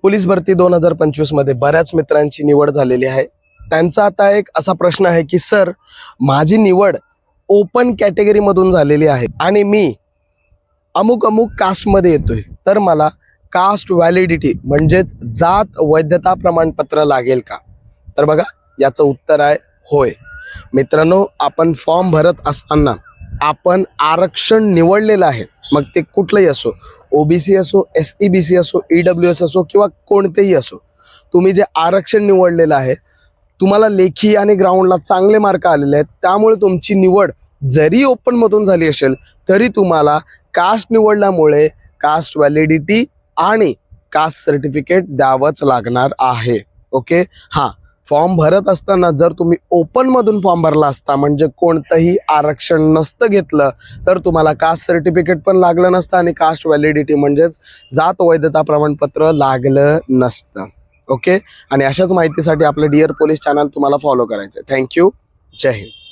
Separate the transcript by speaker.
Speaker 1: Police भरती 2025 मध्ये बऱ्याच मित्रांची निवड झालेली आहे। त्यांचा आता एक असा प्रश्न आहे की सर, माझी निवड ओपन कॅटेगरी मधून झालेली आहे आणि मी अमुक अमुक कास्ट मध्ये येतोय, तर मला कास्ट व्हॅलिडिटी म्हणजेच जात वैधता प्रमाणपत्र लागेल का? तर बघा, याचं उत्तर आहे होय। मित्रांनो, आपण फॉर्म भरत असताना आपण आरक्षण निवडलेलं आहे, मग ते कुठलंही असो, ओबीसी असो, SEBC असो, EWS असो किंवा कोणतेही असो, तुम्ही जे आरक्षण निवडलेलं आहे, तुम्हाला लेखी आणि ग्राउंडला चांगले मार्क आलेले आहेत, त्यामुळे तुमची निवड जरी ओपन मधून झाली असेल तरी तुम्हाला कास्ट निवडल्यामुळे कास्ट व्हॅलिडिटी आणि कास्ट सर्टिफिकेट द्यावंच लागणार आहे। ओके, हां, फॉर्म भरत असताना जर तुम्ही ओपन मधून फॉर्म भरला असता, म्हणजे कोणतंही आरक्षण नसतं घेतलं, तर तुम्हाला कास्ट सर्टिफिकेट पण लागलं नसतं आणि कास्ट व्हॅलिडिटी म्हणजेच जात वैधता प्रमाणपत्र लागलं नसतं। ओके, आणि अशाच माहितीसाठी आपलं डिअर पोलीस चॅनल तुम्हाला फॉलो करायचं। थँक्यू, जय हिंद।